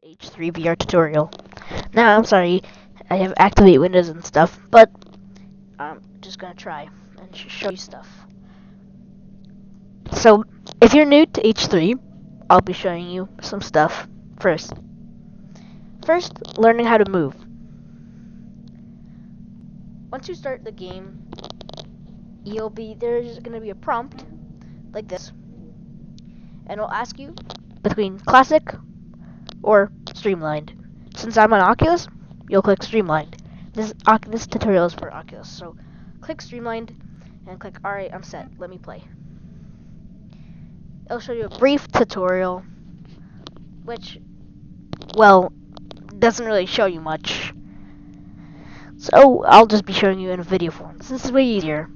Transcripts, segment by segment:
H3VR tutorial. Now, I'm sorry, I have activate windows and stuff, but I'm just gonna try and show you stuff. So, if you're new to H3, I'll be showing you some stuff first. First, learning how to move. Once you start the game, there's gonna be a prompt like this, and it'll ask you between classic or streamlined. Since I'm on Oculus, you'll click streamlined. This tutorial is for Oculus, so click streamlined and click alright, I'm set, let me play. It'll show you a brief tutorial, which, well, doesn't really show you much. So I'll just be showing you in a video form. This is way easier.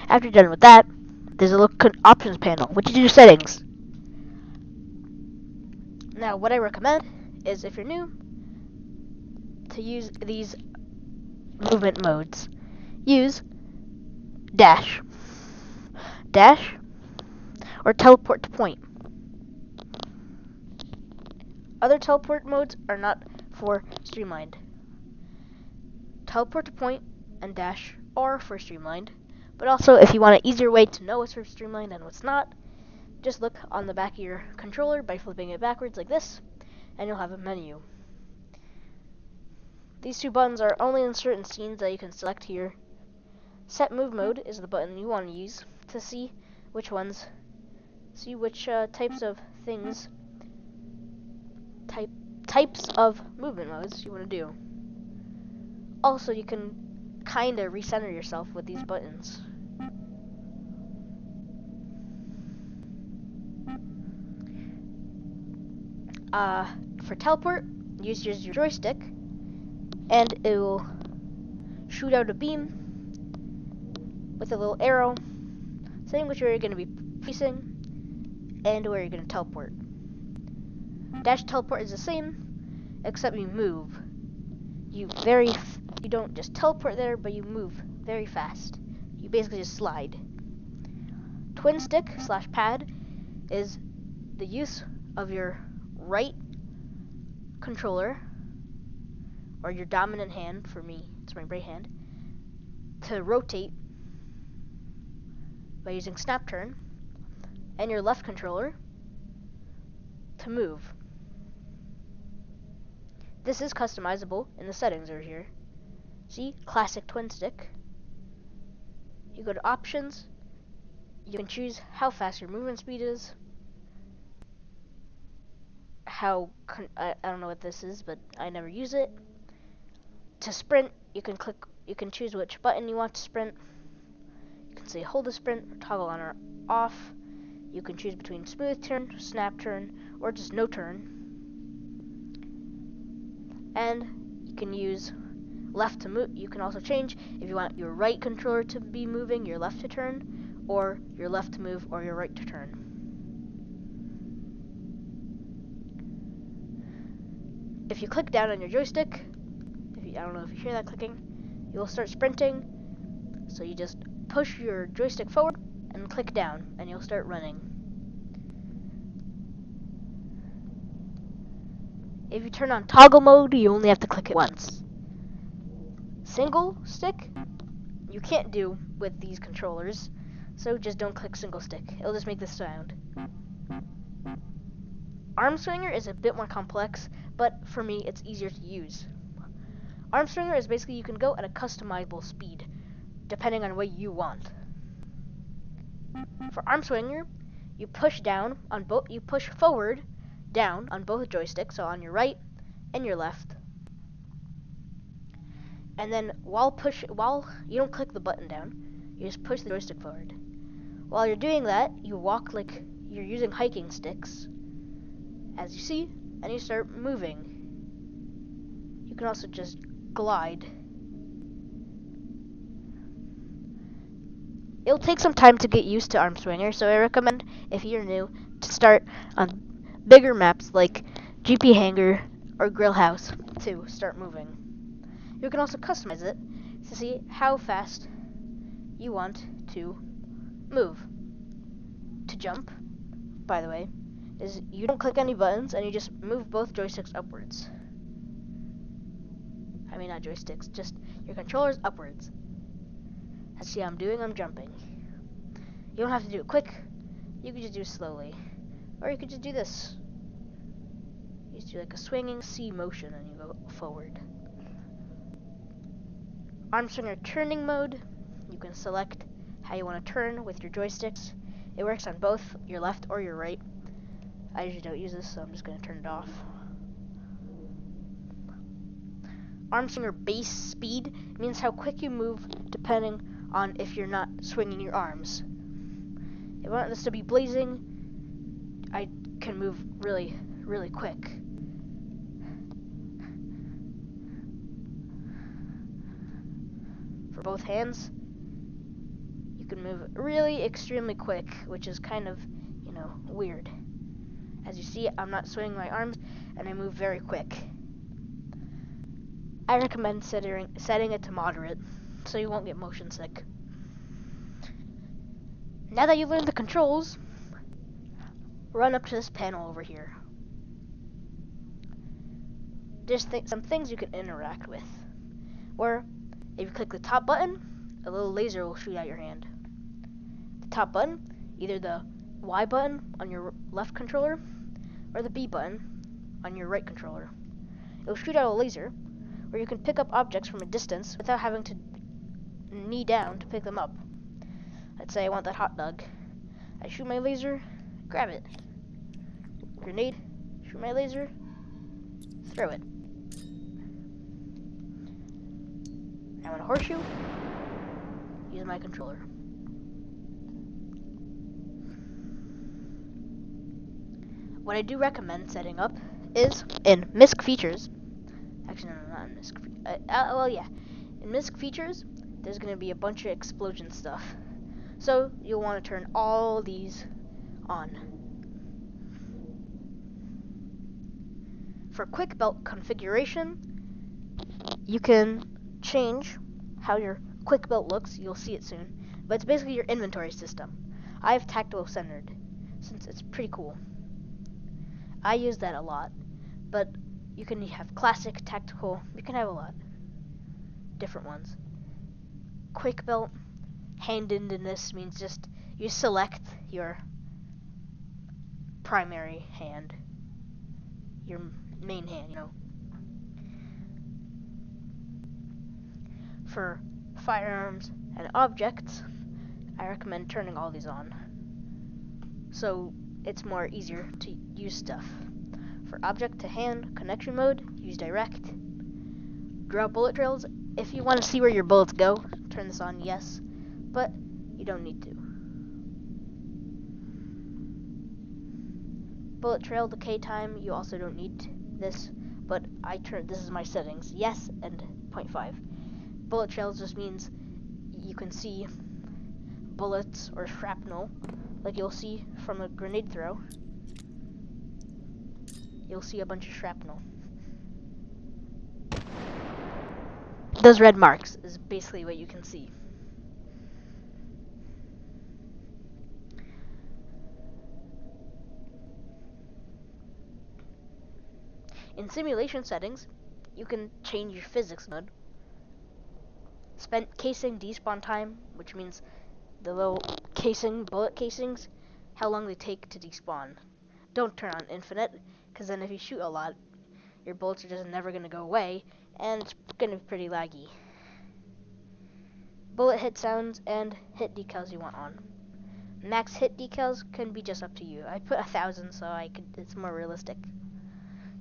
After you're done with that, there's a little options panel, which is your settings. Now, what I recommend is, if you're new, to use these movement modes. Use dash, or teleport to point. Other teleport modes are not for streamlined. Teleport to point and dash are for streamlined, but also if you want an easier way to know what's for streamlined and what's not, just look on the back of your controller by flipping it backwards like this, and you'll have a menu. These two buttons are only in certain scenes that you can select here. Set move mode is the button you want to use to see which types of things, types of movement modes you want to do. Also, you can kind of recenter yourself with these buttons. For teleport, use your joystick, and it will shoot out a beam with a little arrow saying which way you're going to be facing and where you're going to teleport. Dash teleport is the same, except you move. You don't just teleport there, but you move very fast. You basically just slide. Twin stick / pad is the use of your right controller, or your dominant hand. For me, it's my right hand, to rotate by using snap turn, and your left controller to move. This is customizable in the settings over here. See, classic twin stick. You go to options, you can choose how fast your movement speed is, I don't know what this is, but I never use it. To sprint, you can choose which button you want to sprint. You can say hold to sprint, toggle on or off. You can choose between smooth turn, snap turn, or just no turn. And you can use left to move. You can also change if you want your right controller to be moving, your left to turn, or your left to move, or your right to turn. If you click down on your joystick, I don't know if you hear that clicking, you will start sprinting. So you just push your joystick forward and click down, and you'll start running. If you turn on toggle mode, you only have to click it once. Single stick, you can't do with these controllers, so just don't click single stick. It'll just make this sound. Arm swinger is a bit more complex, but for me, it's easier to use. Arm swinger is basically you can go at a customizable speed, depending on what you want. For arm swinger, you push forward, down on both joysticks, so on your right and your left. And then while you don't click the button down, you just push the joystick forward. While you're doing that, you walk like you're using hiking sticks, as you see, and you start moving. You can also just glide. It'll take some time to get used to arm swinger, so I recommend, if you're new, to start on bigger maps like GP Hangar or Grill House to start moving. You can also customize it to see how fast you want to move. To jump, by the way, is you don't click any buttons and you just move both joysticks upwards. I mean, not joysticks, just your controllers upwards. And see how I'm doing? I'm jumping. You don't have to do it quick. You can just do it slowly. Or you could just do this. You just do like a swinging C motion and you go forward. Arm swinger turning mode. You can select how you want to turn with your joysticks. It works on both your left or your right. I usually don't use this, so I'm just going to turn it off. Arm swinger base speed means how quick you move depending on if you're not swinging your arms. If I want this to be blazing, I can move really, really quick. For both hands, you can move really extremely quick, which is kind of, you know, weird. As you see, I'm not swinging my arms, and I move very quick. I recommend setting it to moderate, so you won't get motion sick. Now that you've learned the controls, run up to this panel over here. There's some things you can interact with, where if you click the top button, a little laser will shoot out your hand. The top button, either the Y button on your left controller, or the B button on your right controller. It will shoot out a laser, where you can pick up objects from a distance without having to knee down to pick them up. Let's say I want that hot dog. I shoot my laser, grab it. Grenade, shoot my laser, throw it. I want a horseshoe, use my controller. What I do recommend setting up is in MISC features. Actually, no, not in MISC. Well, yeah. In MISC features, there's going to be a bunch of explosion stuff. So, you'll want to turn all these on. For quick belt configuration, you can change how your quick belt looks. You'll see it soon. But it's basically your inventory system. I have tactile centered, since it's pretty cool. I use that a lot. But you can have classic, tactical, you can have a lot. Different ones. Quick belt, handedness means just you select your primary hand. Your main hand, you know. For firearms and objects, I recommend turning all these on, so it's more easier to use stuff. For object to hand connection mode, use direct. Draw bullet trails. If you want to see where your bullets go, turn this on, yes, but you don't need to. Bullet trail decay time, you also don't need this, but this is my settings, yes, and 0.5. Bullet trails just means you can see bullets or shrapnel, like you'll see from a grenade throw. You'll see a bunch of shrapnel. Those red marks is basically what you can see. In simulation settings, you can change your physics mode. Spent casing despawn time, which means the little bullet casings, how long they take to despawn. Don't turn on infinite, because then if you shoot a lot, your bullets are just never going to go away, and it's going to be pretty laggy. Bullet hit sounds and hit decals you want on. Max hit decals can be just up to you. I put 1,000 so it's more realistic.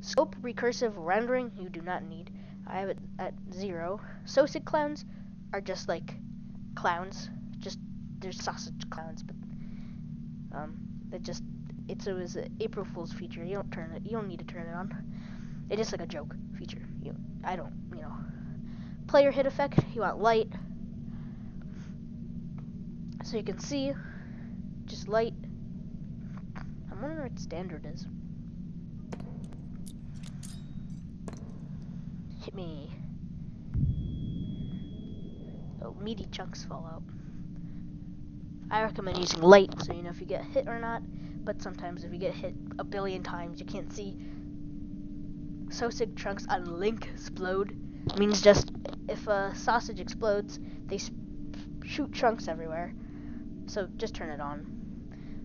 Scope recursive rendering you do not need. I have it at 0. Sausage clowns are just like clowns. They're sausage clowns, but it was an April Fool's feature. You don't need to turn it on. It's just like a joke feature. Player hit effect, you want light. So you can see, just light. I'm wondering what standard is. Hit me. Oh, meaty chunks fall out. I recommend using light so you know if you get hit or not. but sometimes if you get hit a billion times, you can't see. Sausage chunks on link explode means just if a sausage explodes, they shoot chunks everywhere. So just turn it on.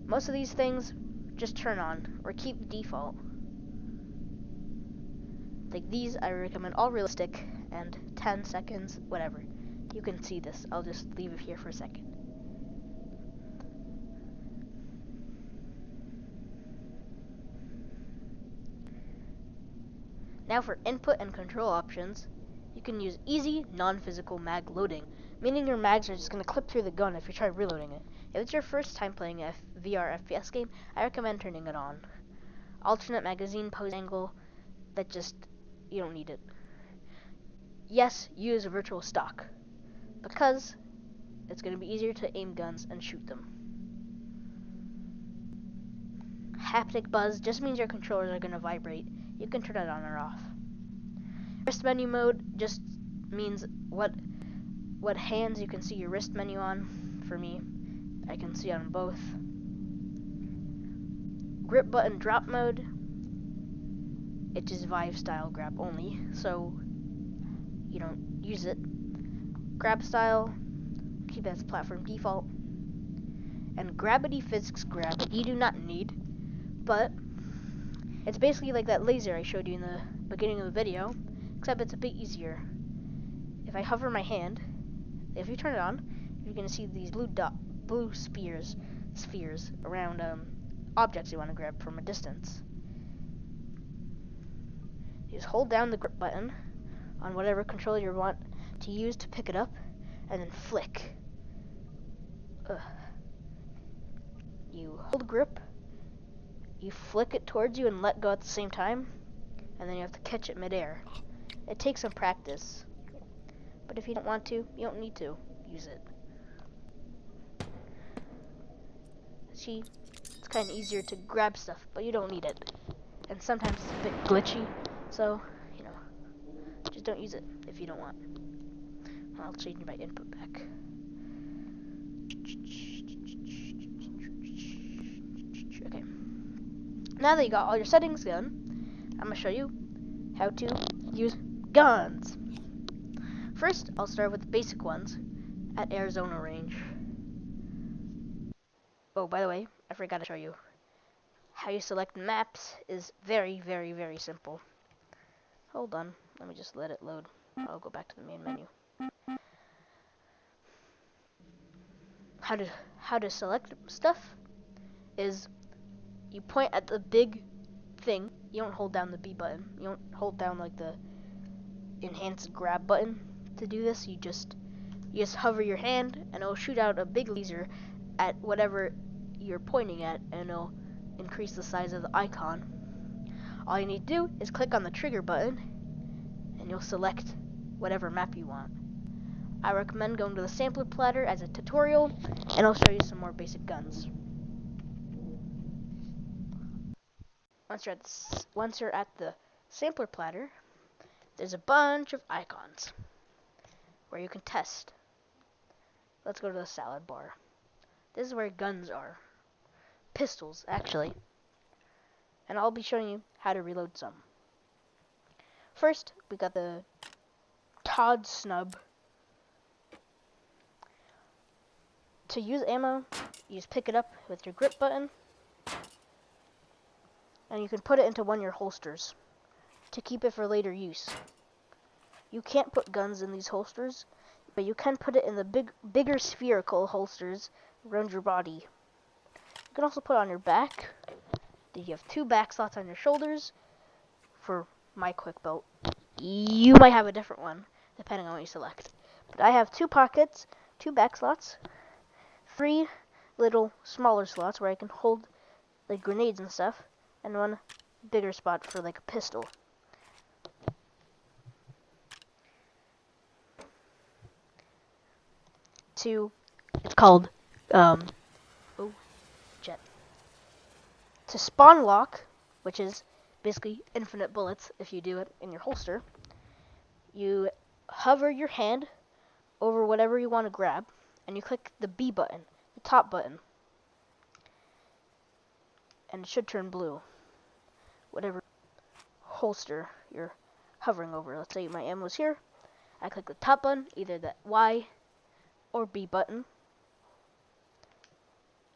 Most of these things, just turn on or keep the default. Like these, I recommend all realistic and 10 seconds, whatever. You can see this. I'll just leave it here for a second. Now for input and control options, you can use easy, non-physical mag loading, meaning your mags are just going to clip through the gun if you try reloading it. If it's your first time playing a VR FPS game, I recommend turning it on. Alternate magazine pose angle, that just, you don't need it. Yes, use virtual stock, because it's going to be easier to aim guns and shoot them. Haptic buzz just means your controllers are going to vibrate. You can turn it on or off. Wrist menu mode just means what hands you can see your wrist menu on. For me, I can see on both. Grip button drop mode, it's just Vive style grab only, so you don't use it. Grab style, keep it as platform default. And gravity physics grab, you do not need, but it's basically like that laser I showed you in the beginning of the video, except it's a bit easier. If I hover my hand, if you turn it on, you're going to see these blue spheres around objects you want to grab from a distance. You just hold down the grip button on whatever controller you want to use to pick it up, and then flick. You hold grip, you flick it towards you and let go at the same time, and then you have to catch it midair. It takes some practice, but if you don't want to, you don't need to use it. See, it's kind of easier to grab stuff, but you don't need it. And sometimes it's a bit glitchy, so, you know, just don't use it if you don't want. I'll change my input back. Okay. Now that you got all your settings done, I'm going to show you how to use guns. First, I'll start with the basic ones at Arizona range. Oh, by the way, I forgot to show you. How you select maps is very, very, very simple. Hold on, let me just let it load. I'll go back to the main menu. How to select stuff is you point at the big thing. You don't hold down the B button. You don't hold down like the enhanced grab button to do this. You just hover your hand and it'll shoot out a big laser at whatever you're pointing at, and it'll increase the size of the icon. All you need to do is click on the trigger button and you'll select whatever map you want. I recommend going to the sampler platter as a tutorial, and I'll show you some more basic guns. Once you're at the sampler platter, there's a bunch of icons where you can test. Let's go to the salad bar. This is where guns are. Pistols, actually. And I'll be showing you how to reload some. First, we got the Todd snub. To use ammo, you just pick it up with your grip button, and you can put it into one of your holsters to keep it for later use. You can't put guns in these holsters, but you can put it in the bigger spherical holsters around your body. You can also put it on your back. Then you have 2 back slots on your shoulders for my quick belt. You might have a different one, depending on what you select. But I have 2 pockets, 2 back slots, 3 little smaller slots where I can hold like grenades and stuff, and 1 bigger spot for like a pistol. It's called jet. To spawn lock, which is basically infinite bullets if you do it in your holster, you hover your hand over whatever you want to grab, and you click the B button, the top button. and it should turn blue. Whatever holster you're hovering over. Let's say my ammo's here. I click the top button, either the Y or B button,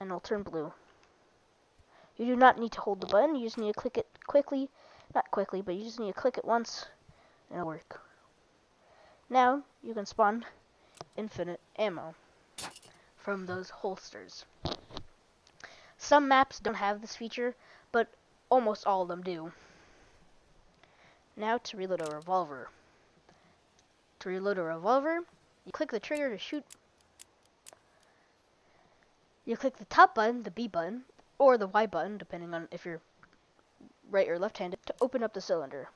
and it'll turn blue. You do not need to hold the button, you just need to click it quickly. Not quickly, but you just need to click it once, and it'll work. Now, you can spawn infinite ammo from those holsters. Some maps don't have this feature, but almost all of them do. Now to reload a revolver. To reload a revolver, you click the trigger to shoot. You click the top button, the B button, or the Y button, depending on if you're right or left-handed, to open up the cylinder.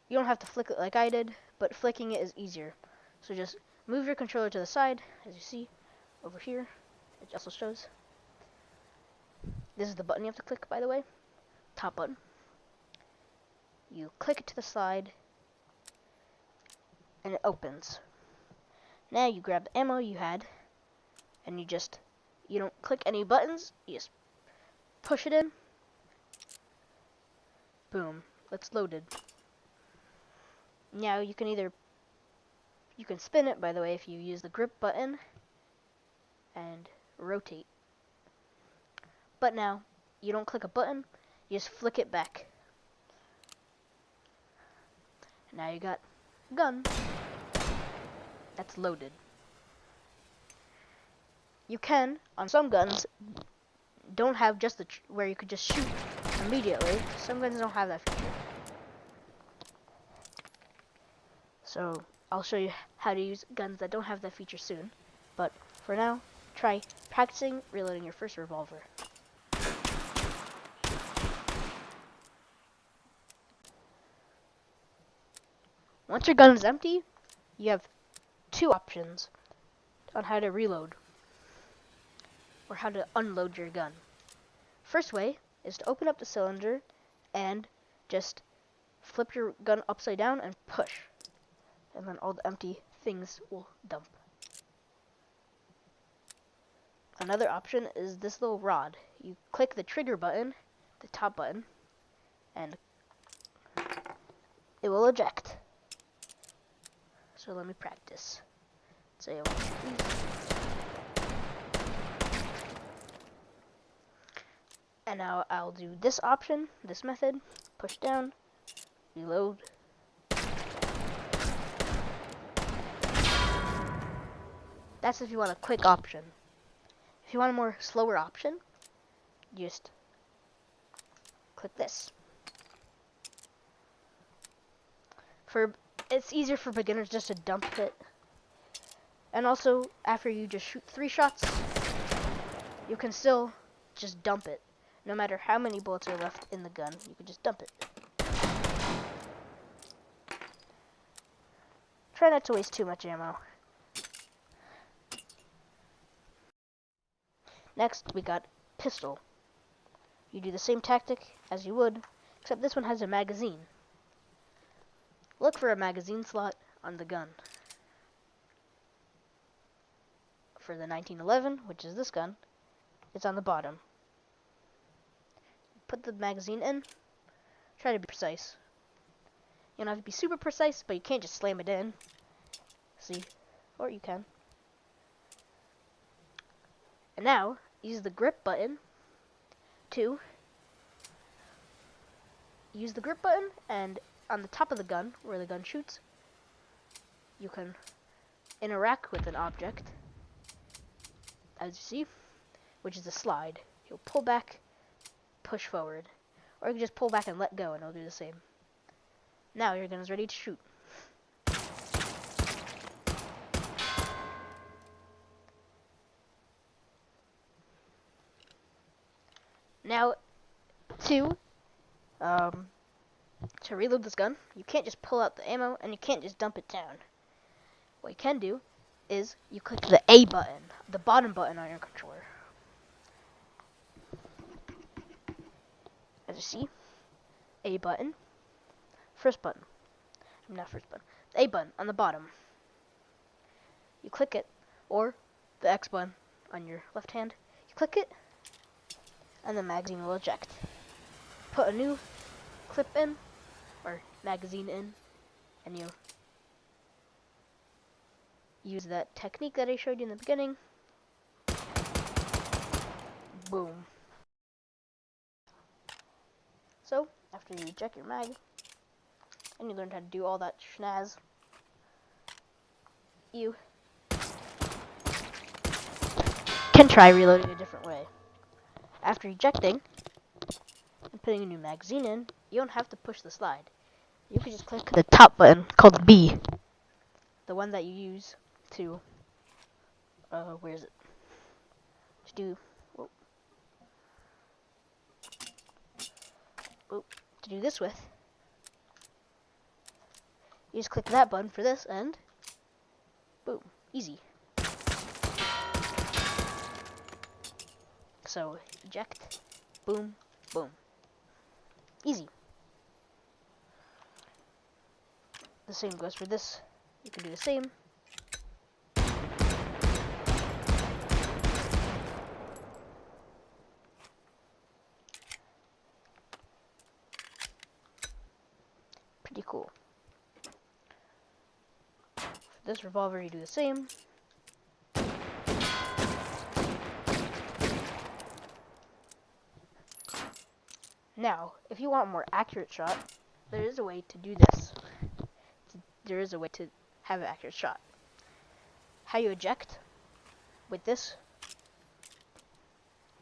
You don't have to flick it like I did, but flicking it is easier. So just move your controller to the side, as you see over here. It also shows. This is the button you have to click, by the way. Top button. You click it to the side, and it opens. Now you grab the ammo you had, and you don't click any buttons, you just push it in. Boom, it's loaded. Now you can spin it, by the way, if you use the grip button and rotate. But now, you don't click a button, you just flick it back. Now you got a gun that's loaded. You can, on some guns, don't have just where you could just shoot immediately. Some guns don't have that feature. So, I'll show you how to use guns that don't have that feature soon. But, for now, try practicing reloading your first revolver. Once your gun is empty, you have two options on how to reload, or how to unload your gun. First way is to open up the cylinder and just flip your gun upside down and push. And then all the empty things will dump. Another option is this little rod. You click the trigger button, the top button, and it will eject. So let me practice. Say I want these. And now I'll do this option, this method. Push down, reload. That's if you want a quick option. If you want a more slower option, just click this. It's easier for beginners just to dump it. And also, after you just shoot 3 shots, you can still just dump it. No matter how many bullets are left in the gun, you can just dump it. Try not to waste too much ammo. Next, we got pistol. You do the same tactic as you would, except this one has a magazine. Look for a magazine slot on the gun. For the 1911, which is this gun, it's on the bottom. Put the magazine in. Try to be precise. You don't have to be super precise, but you can't just slam it in. See? Or you can. And now, use the grip button to use the grip button, and on the top of the gun, where the gun shoots, you can interact with an object, as you see, which is a slide. You'll pull back, push forward, or you can just pull back and let go, and it'll do the same. Now your gun is ready to shoot. Now, to reload this gun, you can't just pull out the ammo, and you can't just dump it down. What you can do is you click the A button, the bottom button on your controller. As you see, A button, first button, not first button, the A button on the bottom. You click it, or the X button on your left hand. You click it, and the magazine will eject. put a new clip in, or magazine in, and you use that technique that I showed you in the beginning. Boom. So, after you eject your mag, and you learned how to do all that schnaz, you can try reloading a different way. After ejecting and putting a new magazine in, you don't have to push the slide. You can just click the top button called B, the one that you use to, where is it? To do, to do this with. You just click that button for this, and boom, easy. So, eject, boom, boom. Easy. The same goes for this. You can do the same. Pretty cool. For this revolver, you do the same. Now, if you want a more accurate shot, there is a way to do this. There is a way to have an accurate shot. How you eject with this,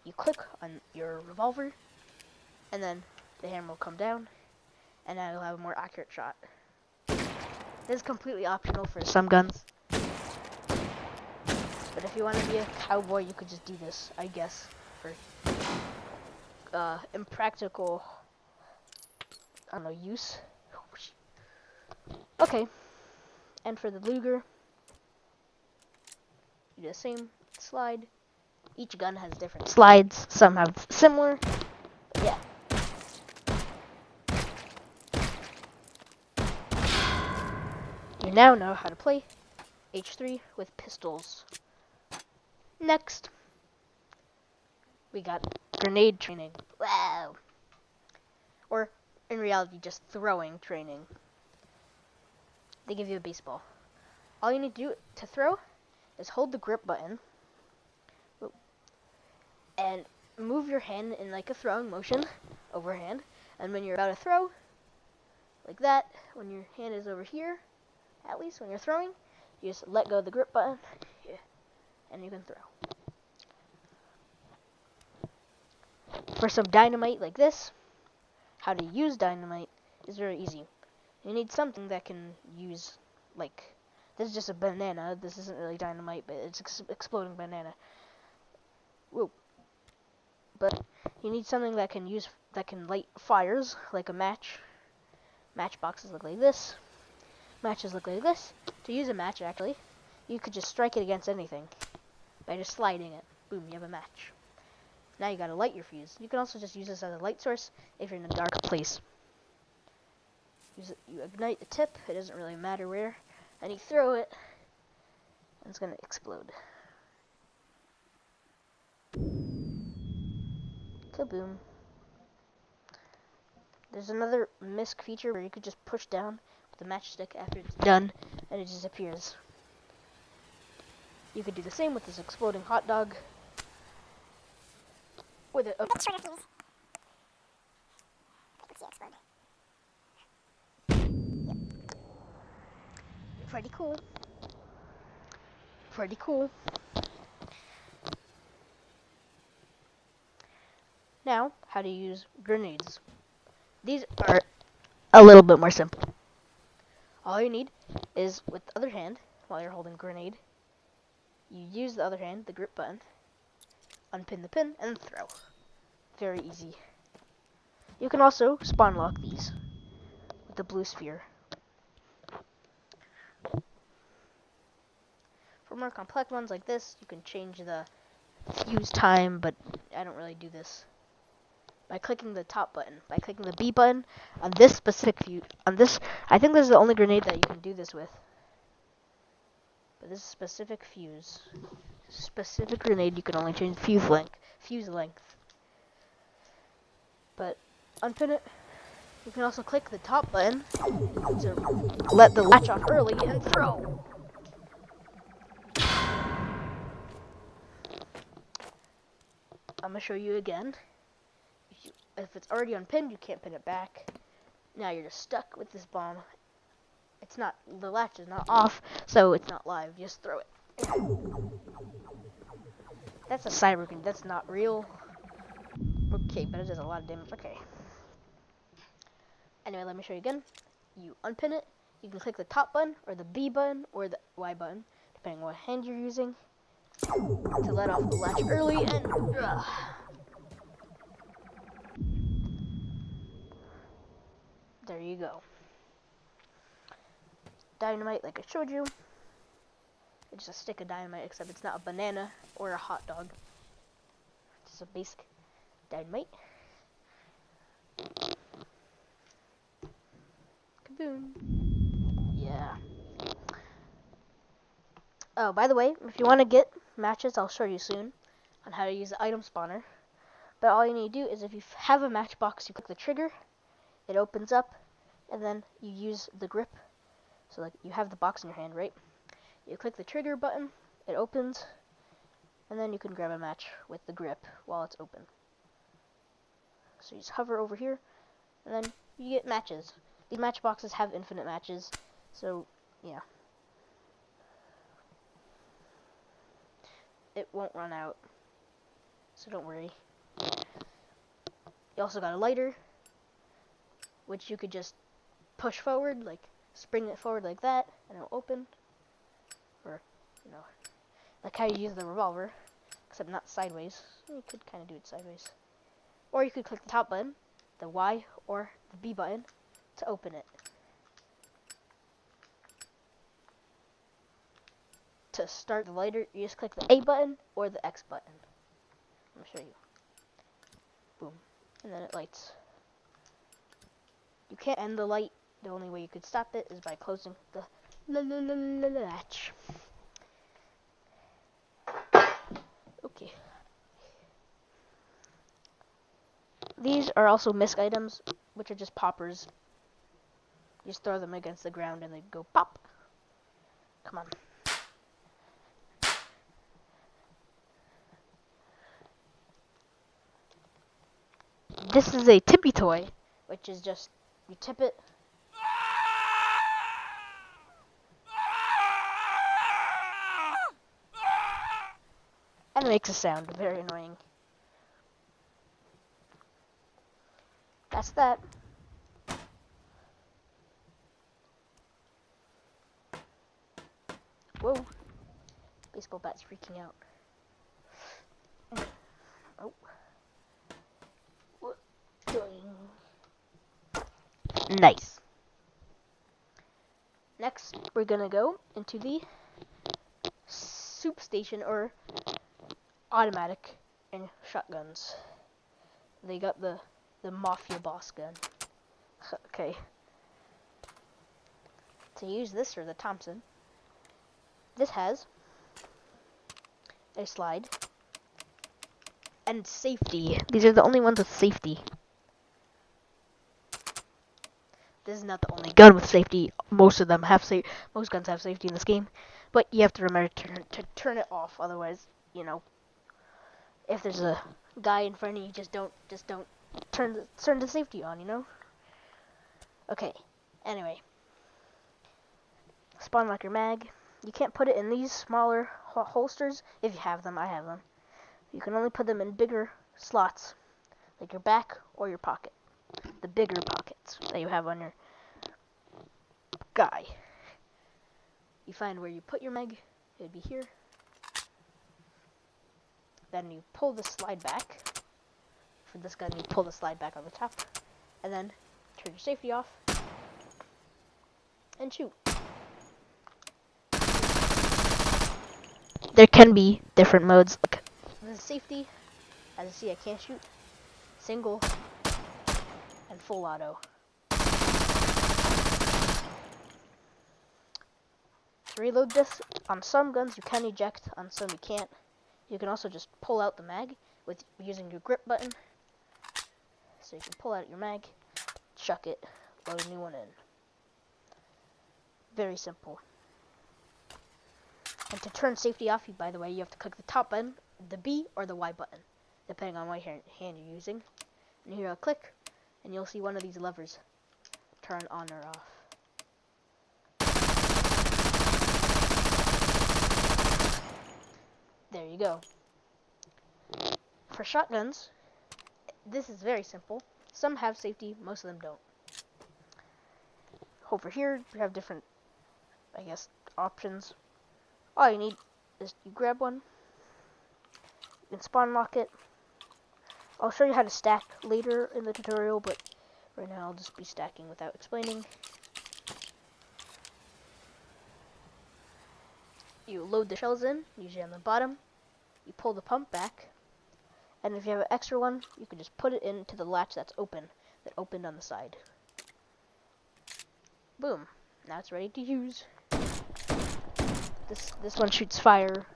you click on your revolver, and then the hammer will come down, and now you'll have a more accurate shot. This is completely optional for some guns, but if you want to be a cowboy, you could just do this, I guess, for impractical, I don't know, use. Okay, and for the Luger, you do the same slide. Each gun has different slides. Some have similar. But yeah. You now know how to play H3 with pistols. Next, we got grenade training. Wow. Or, in reality, just throwing training. They give you a baseball. All you need to do to throw is hold the grip button and move your hand in like a throwing motion, overhand, and when you're about to throw, like that, when your hand is over here, at least when you're throwing, you just let go of the grip button, and you can throw. For some dynamite like this, how to use dynamite is very easy. You need something that can use, like, this is just a banana, this isn't really dynamite, but it's exploding banana. Whoa. But you need something that can light fires, like a match. Matchboxes look like this. Matches look like this. To use a match, actually, you could just strike it against anything by just sliding it. Boom, you have a match. Now you gotta light your fuse. You can also just use this as a light source if you're in a dark place. You ignite the tip, it doesn't really matter where, and you throw it, and it's gonna explode. Kaboom. There's another misc feature where you could just push down with the matchstick after it's done, and it disappears. You could do the same with this exploding hot dog. With it. Let's see explode. Yep. Pretty cool. Pretty cool. Now, how to use grenades. These are a little bit more simple. All you need is, with the other hand, while you're holding a grenade, you use the other hand, the grip button, unpin the pin, and throw. Very easy. You can also spawn lock these with the blue sphere. For more complex ones like this, you can change the fuse time, but I don't really do this. By clicking the top button, by clicking the B button on this specific fuse, I think this is the only grenade that you can do this with. But this specific grenade, you can only change fuse length. But unpin it. You can also click the top button to let the latch off early and throw. I'm gonna show you again. If it's already unpinned, you can't pin it back. Now you're just stuck with this bomb. It's not, the latch is not off, so it's not live. Just throw it. That's a cyber gun. That's not real. Okay, but it does a lot of damage. Okay. Anyway, let me show you again. You unpin it. You can click the top button, or the B button, or the Y button, depending on what hand you're using, to let off the latch early and... There you go. Dynamite, like I showed you. It's just a stick of dynamite, except it's not a banana or a hot dog. It's just a basic dynamite. Kaboom. Yeah. Oh, by the way, if you want to get matches, I'll show you soon on how to use the item spawner. But all you need to do is if you have a matchbox, you click the trigger, it opens up, and then you use the grip. So like you have the box in your hand, right? You click the trigger button, it opens, and then you can grab a match with the grip while it's open. So you just hover over here, and then you get matches. These matchboxes have infinite matches, so yeah. It won't run out, so don't worry. You also got a lighter, which you could just push forward, like spring it forward like that, and it'll open. Or, you know, like how you use the revolver, except not sideways. You could kind of do it sideways. Or you could click the top button, the Y or the B button, to open it. To start the lighter, you just click the A button or the X button. I'm gonna show you. Boom. And then it lights. You can't end the light. The only way you could stop it is by closing the latch. Okay. These are also misc items, which are just poppers. You just throw them against the ground and they go pop. Come on. This is a tippy toy, which is just, you tip it. And it makes a sound, very annoying. That's that. Whoa. Baseball bat's freaking out. Oh. Nice. Next, we're gonna go into the soup station, or automatic and shotguns. They got the mafia boss gun. Okay. To use this, or the Thompson, this has a slide and safety. These are the only ones with safety. This is not the only gun with safety. Most of them have most guns have safety in this game, but you have to remember to turn it off. Otherwise, you know, if there's a guy in front of you, just don't turn the safety on. You know. Okay. Anyway, spawn locker mag. You can't put it in these smaller holsters if you have them. I have them. You can only put them in bigger slots, like your back or your pocket. The bigger pockets that you have on your guy. You find where you put your mag. It would be here. Then you pull the slide back. For this gun, you pull the slide back on the top, and then turn your safety off and shoot. There can be different modes. Like the safety, as you see, I can't shoot. Single and full auto. To reload this, on some guns you can eject, on some you can't. You can also just pull out the mag with using your grip button. So you can pull out your mag, chuck it, load a new one in. Very simple. And to turn safety off, by the way, you have to click the top button, the B or the Y button, depending on what hand you're using. And here I'll click, and you'll see one of these levers turn on or off. There you go. For shotguns, this is very simple. Some have safety, most of them don't. Over here, you have different, I guess, options. All you need is you grab one, you can spawn lock it. I'll show you how to stack later in the tutorial, but right now I'll just be stacking without explaining. You load the shells in, usually on the bottom. You pull the pump back, and if you have an extra one, you can just put it into the latch that's open, that opened on the side. Boom. Now it's ready to use. This one shoots fire.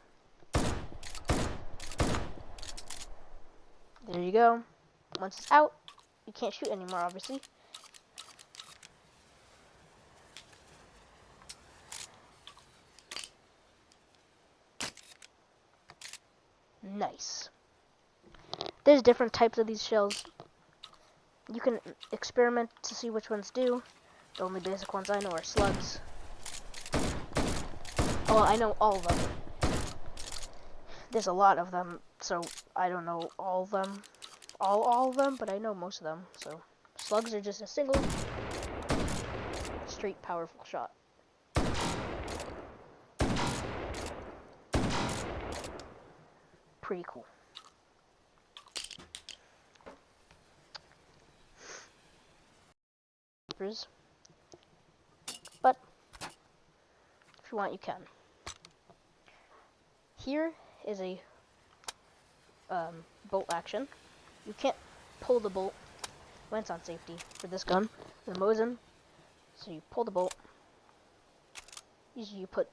There you go. Once it's out, you can't shoot anymore, obviously. Nice. There's different types of these shells. You can experiment to see which ones do. The only basic ones I know are slugs. Oh, well, I know all of them. There's a lot of them, so I don't know all of them. All of them, but I know most of them. So slugs are just a single, straight, powerful shot. Pretty cool. But if you want, you can. Here is a bolt action. You can't pull the bolt when it's on safety for this gun, the Mosin. So you pull the bolt. Usually you put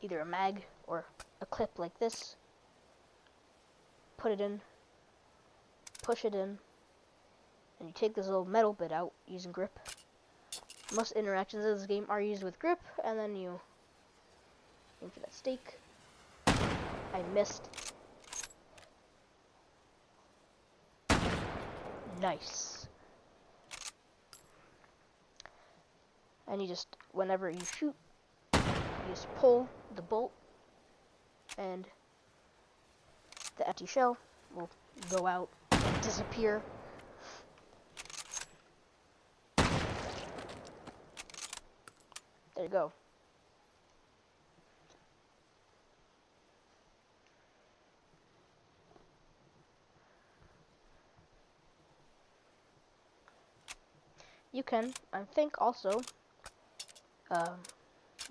either a mag or a clip like this. Put it in, push it in, and you take this little metal bit out using grip. Most interactions in this game are used with grip, and then you aim for that stake. I missed. Nice. And you just, whenever you shoot, you just pull the bolt, and the empty shell will go out and disappear. There you go. You can, I think also,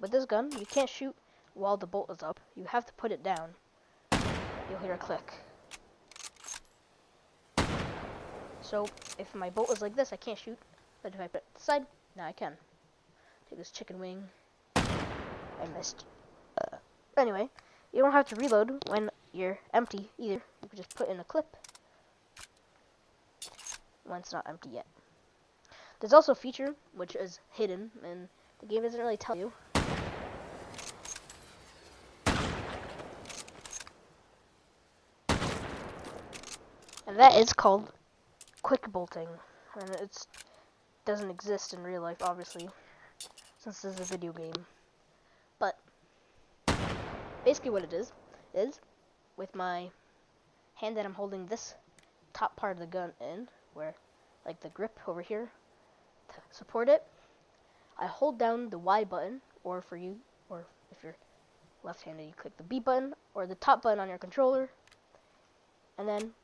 with this gun, you can't shoot while the bolt is up. You have to put it down. You'll hear a click. So, if my bolt is like this, I can't shoot. But if I put it to the side, now I can. Take this chicken wing. I missed. Anyway, you don't have to reload when you're empty either. You can just put in a clip when it's not empty yet. There's also a feature which is hidden, and the game doesn't really tell you. And that is called quick bolting. And it doesn't exist in real life, obviously, since this is a video game. But basically what it is with my hand that I'm holding this top part of the gun in, where like the grip over here to support it, I hold down the Y button, or for you, or if you're left-handed, you click the B button or the top button on your controller, and then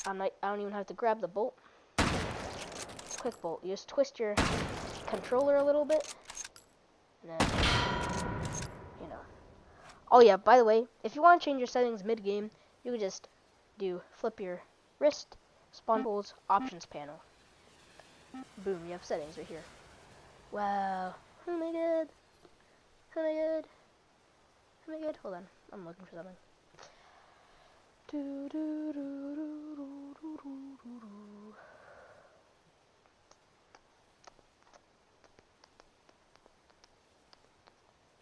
I don't even have to grab the bolt. Quick bolt. You just twist your controller a little bit, and then, you know. Oh yeah, by the way, if you want to change your settings mid-game, you can just flip your wrist, spawn tools, options panel. Boom, you have settings right here. Wow. Oh my god. Oh my god. Oh my god. Hold on. I'm looking for something.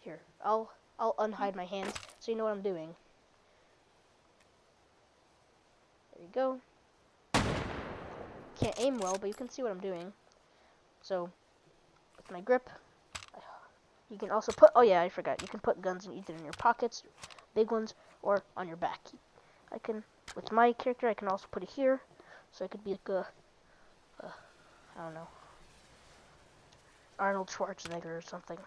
Here, I'll unhide my hands so you know what I'm doing. There you go. Can't aim well, but you can see what I'm doing. So, with my grip, you can also put, oh yeah, I forgot, you can put guns in either in your pockets, big ones, or on your back. I can, with my character, I can also put it here, so I could be like a I don't know, Arnold Schwarzenegger or something.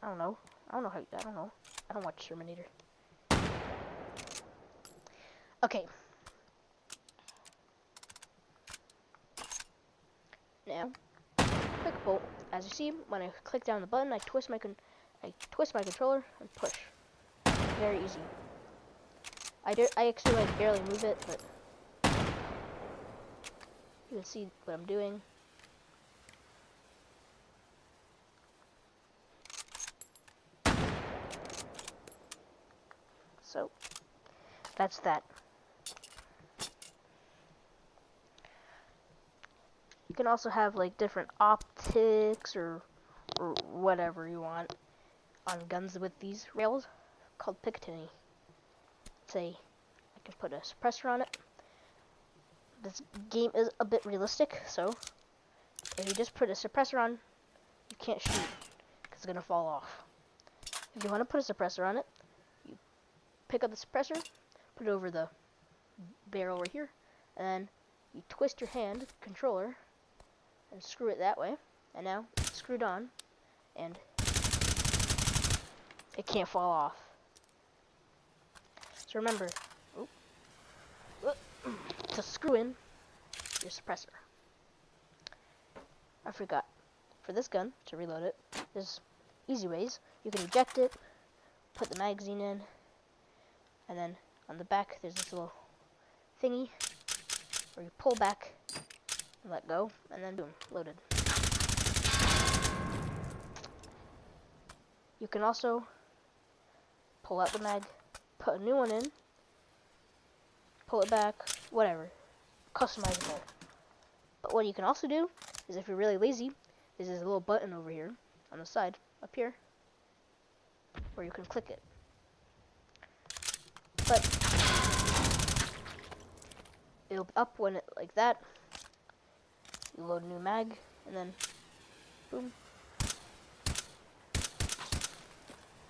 I don't know how, I don't know. I don't watch Terminator. Okay. Now, quick bolt. As you see, when I click down the button, I twist my controller and push. Very easy. I actually like barely move it, but you can see what I'm doing. So, that's that. You can also have like different optics or whatever you want on guns with these rails called Picatinny. Say, I can put a suppressor on it. This game is a bit realistic, so if you just put a suppressor on, you can't shoot because it's gonna fall off. If you want to put a suppressor on it, you pick up the suppressor, put it over the barrel right here, and then you twist your hand controller and screw it that way, and now it's screwed on, and it can't fall off. So remember, to screw in your suppressor. I forgot. For this gun, to reload it, there's easy ways. You can eject it, put the magazine in, and then on the back there's this little thingy where you pull back and let go, and then boom, loaded. You can also pull out the mag, put a new one in, pull it back, whatever. Customizable. But what you can also do is, if you're really lazy, is there's a little button over here on the side, up here, where you can click it. But it'll be up when it like that. You load a new mag, and then boom.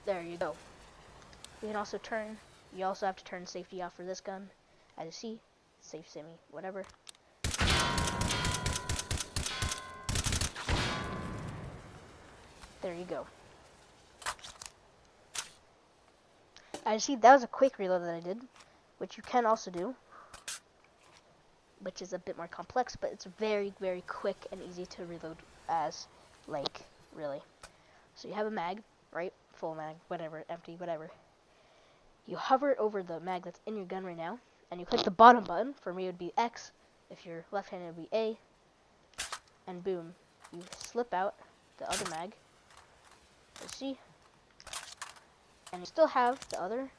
There you go. You can also turn. You also have to turn safety off for this gun. As you see, safe semi, whatever. There you go. As you see, that was a quick reload that I did, which you can also do, which is a bit more complex, but it's very, very quick and easy to reload as, like, really. So you have a mag, right? Full mag, whatever, empty, whatever. You hover over the mag that's in your gun right now, and you click the bottom button. For me, it would be X. If you're left-handed, it would be A. And boom, you slip out the other mag. You see? And you still have the other.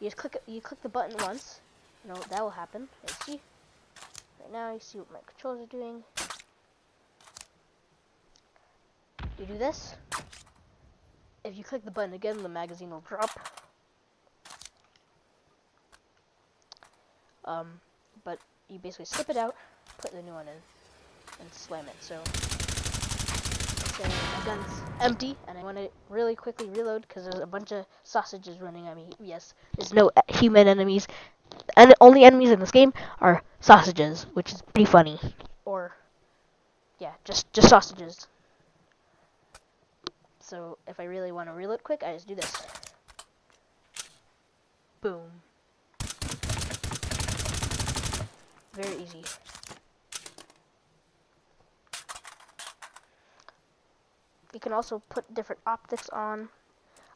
You just click the button once. You know that will happen. You see? Right now, you see what my controls are doing. You do this. If you click the button again, the magazine will drop. But you basically slip it out, put the new one in, and slam it. So, say my gun's empty, and I want to really quickly reload because there's a bunch of sausages running at me. Yes, there's no human enemies, and the only enemies in this game are sausages, which is pretty funny. Or, yeah, just sausages. So, if I really want to reload quick, I just do this. Boom. Very easy. You can also put different optics on.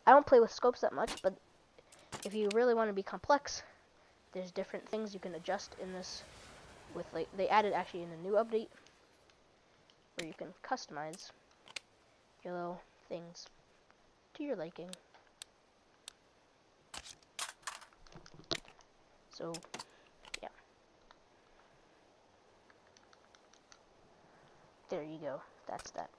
I don't play with scopes that much, but if you really want to be complex, there's different things you can adjust in this. With like, they added actually in a new update where you can customize your little things to your liking. So, yeah. There you go. That's that.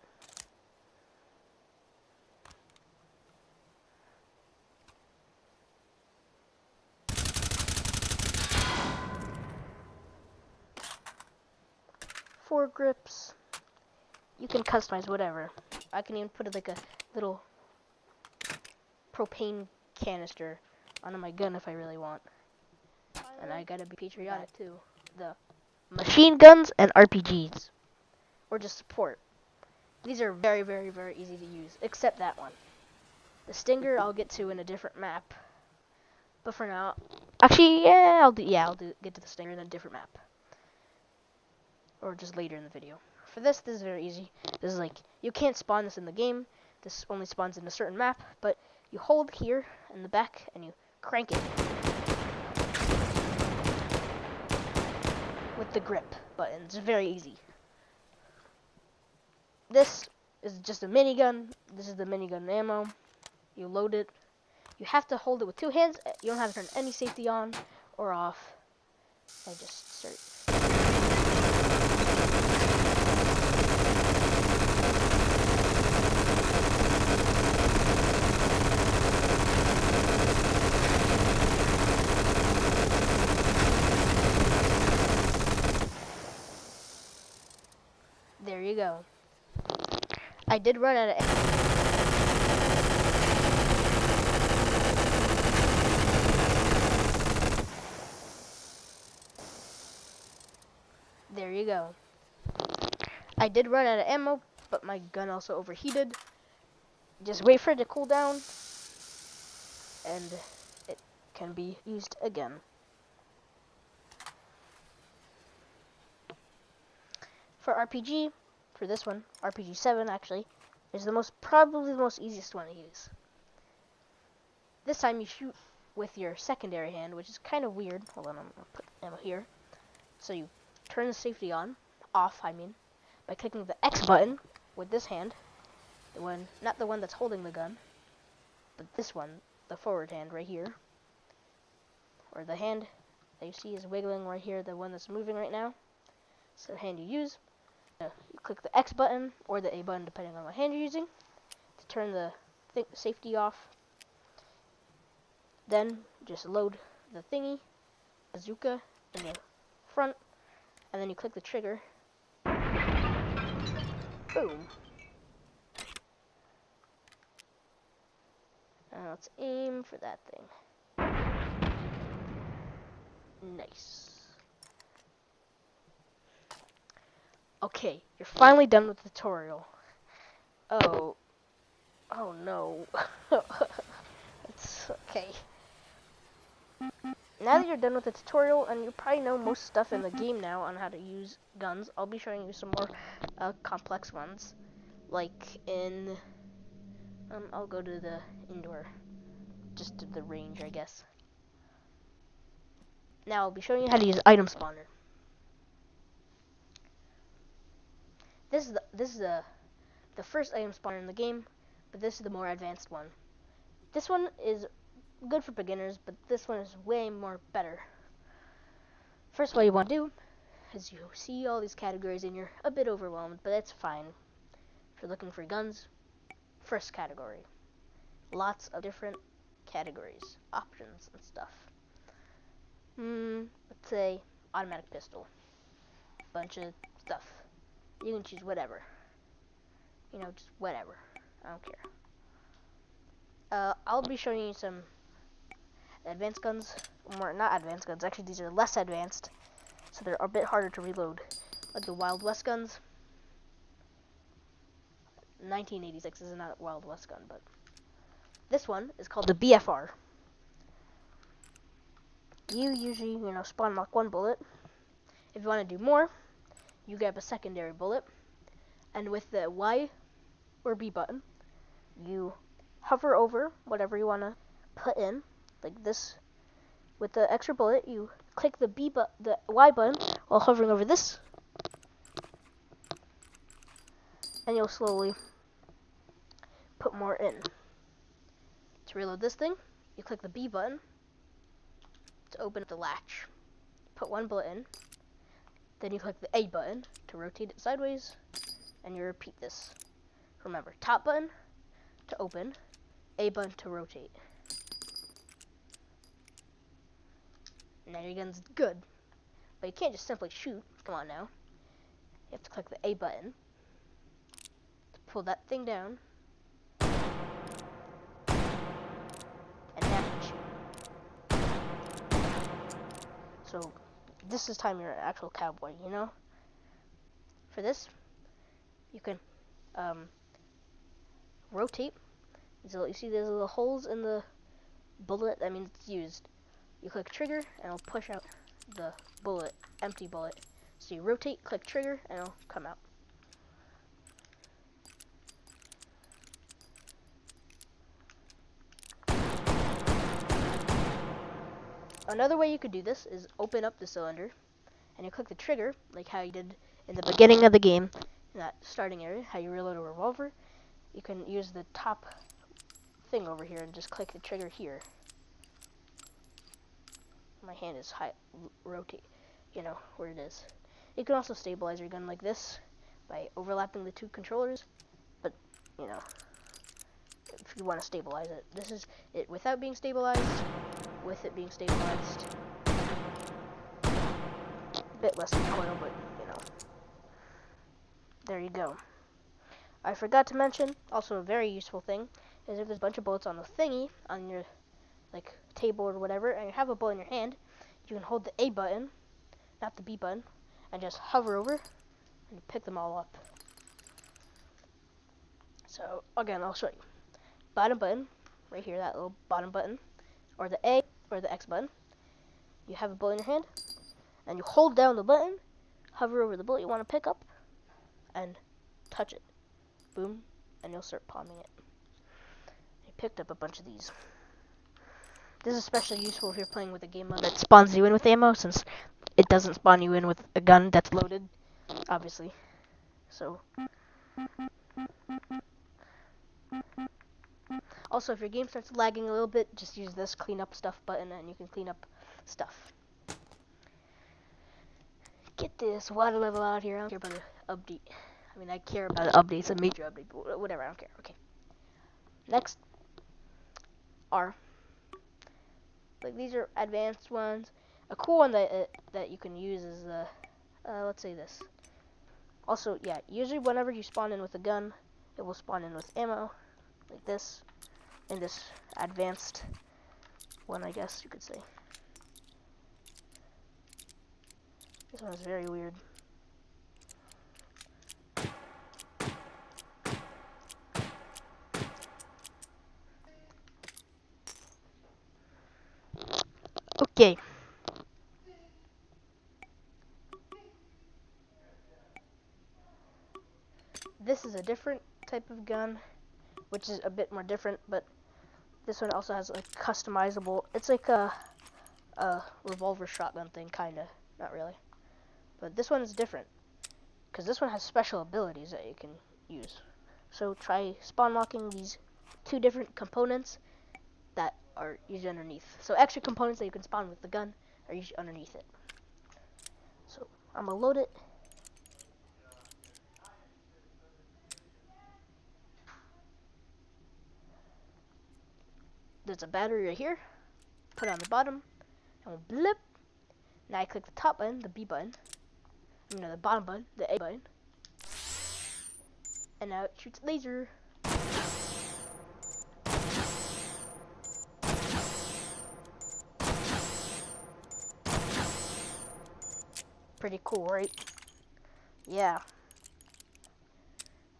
foregrips. You can customize whatever. I can even put like a little propane canister onto my gun if I really want. And I gotta be patriotic too. The machine guns and RPGs, or just support. These are very, very, very easy to use, except that one. The Stinger I'll get to in a different map. But for now, actually, I'll get to the Stinger in a different map, or just later in the video. For this is very easy. This is like, you can't spawn this in the game. This only spawns in a certain map, but you hold here in the back and you crank it with the grip button. It's very easy. This is just a minigun. This is the minigun ammo. You load it. You have to hold it with two hands. You don't have to turn any safety on or off. I just start. There you go. I did run out of. There you go. I did run out of ammo, but my gun also overheated. Just wait for it to cool down, and it can be used again. For RPG, for this one, RPG 7 actually, is probably the most easiest one to use. This time you shoot with your secondary hand, which is kind of weird. Hold on, I'm gonna put ammo here. So you turn the safety off, by clicking the X button with this hand, not the one that's holding the gun, but this one, the forward hand right here, or the hand that you see is wiggling right here, the one that's moving right now. So the hand you use, you click the X button or the A button depending on what hand you're using to turn the safety off. Then just load the bazooka in the front, and then you click the trigger. Boom. Now let's aim for that thing. Nice. Okay, you're finally done with the tutorial. Oh no. It's okay. Now that you're done with the tutorial, and you probably know most stuff in the game now on how to use guns, I'll be showing you some more complex ones. Like in, I'll go to the indoor, just to the range, I guess. Now I'll be showing you how to use item spawner. This is the first item spawner in the game, but this is the more advanced one. This one is good for beginners, but this one is way more better. First, what you want to do is you see all these categories and you're a bit overwhelmed, but that's fine. If you're looking for guns, first category. Lots of different categories, options and stuff. Let's say automatic pistol. Bunch of stuff. You can choose whatever. You know, just whatever. I don't care. I'll be showing you some advanced guns. Or not advanced guns. Actually, these are less advanced, so they're a bit harder to reload. Like the Wild West guns. 1986 is not a Wild West gun, but this one is called the BFR. You usually, spawn lock one bullet. If you want to do more, you grab a secondary bullet, and with the Y or B button, you hover over whatever you want to put in, like this. With the extra bullet, you click the Y button while hovering over this, and you'll slowly put more in. To reload this thing, you click the B button to open the latch. Put one bullet in, then you click the A button to rotate it sideways, and you repeat this. Remember, top button to open, A button to rotate. Now your gun's good, but you can't just simply shoot. Come on now. you have to click the A button to pull that thing down and now you shoot. So this is time you're an actual cowboy, you know? For this, you can rotate. So you see there's little holes in the bullet, that means it's used. You click trigger and it'll push out the bullet, empty bullet. So you rotate, click trigger, and it'll come out. Another way you could do this is open up the cylinder and you click the trigger, like how you did in the beginning of the game, in that starting area, how you reload a revolver. You can use the top thing over here and just click the trigger here. My hand is rotate, you know where it is. You can also stabilize your gun like this by overlapping the two controllers, but you know, if you want to stabilize it. This is it without being stabilized, with it being stabilized. A bit less recoil, but you know. There you go. I forgot to mention, also a very useful thing, is if there's a bunch of bullets on the thingy, on your like table or whatever, and you have a bullet in your hand, you can hold the A button, not the B button, and just hover over and pick them all up. So again, I'll show you. Bottom button, right here, that little bottom button, or the A or the X button. You have a bullet in your hand, and you hold down the button, hover over the bullet you want to pick up, and touch it. Boom, and you'll start palming it. I picked up a bunch of these. This is especially useful if you're playing with a game mode that spawns you in with ammo, since it doesn't spawn you in with a gun that's loaded, obviously. So, also, if your game starts lagging a little bit, just use this clean up stuff button and you can clean up stuff. Get this water level out here. I don't care about the update. I mean, I care about the updates, a major update, but whatever, I don't care. Okay. Next are, like, these are advanced ones. A cool one that you can use is let's say this. Also, yeah, usually whenever you spawn in with a gun, it will spawn in with ammo, like this, in this advanced one, I guess you could say. This one is very weird. Okay. This is a different type of gun, which is a bit more different, but this one also has like customizable. It's like a revolver shotgun thing, kinda, not really. But this one is different, because this one has special abilities that you can use. So try spawn locking these two different components that are usually underneath. So extra components that you can spawn with the gun are usually underneath it. So I'm gonna load it. There's a battery right here. Put it on the bottom, and we'll blip. Now I click the top button, the B button. No, the bottom button, the A button. And now it shoots laser. Pretty cool, right? Yeah.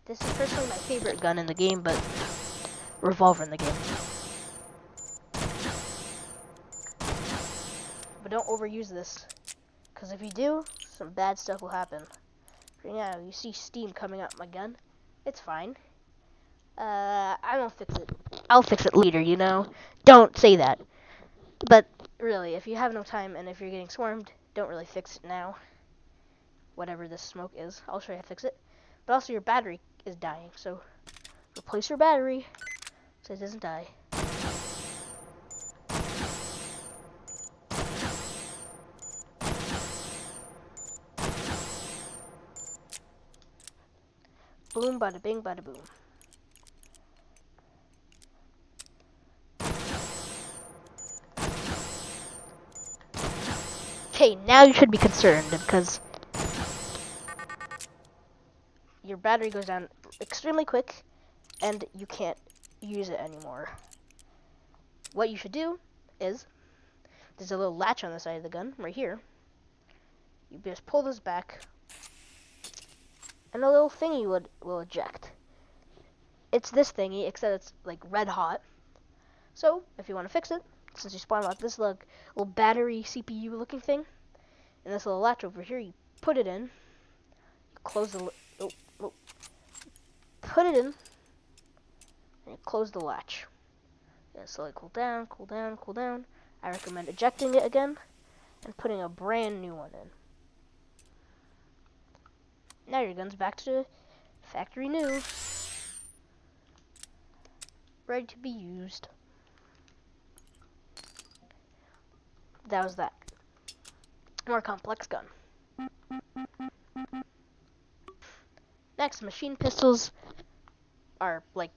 This is personally my favorite gun in the game, but revolver in the game. But don't overuse this, because if you do, some bad stuff will happen. Right now, you see steam coming out my gun. It's fine. I won't fix it. I'll fix it later, you know? Don't say that. But really, if you have no time and if you're getting swarmed, don't really fix it now. Whatever this smoke is, I'll show you how to fix it. But also your battery is dying, so replace your battery so it doesn't die. Boom, bada bing, bada boom. Okay, now you should be concerned because battery goes down extremely quick, and you can't use it anymore. What you should do is, there's a little latch on the side of the gun, right here. You just pull this back, and a little thingy will eject. It's this thingy, except it's like red hot. So, if you want to fix it, since you spawn locked this little battery CPU looking thing, and this little latch over here, you put it in, close the, put it in, and you close the latch. Yeah, slowly cool down, cool down, cool down. I recommend ejecting it again, and putting a brand new one in. Now your gun's back to factory new, ready to be used. That was that. More complex gun. Next, machine pistols are like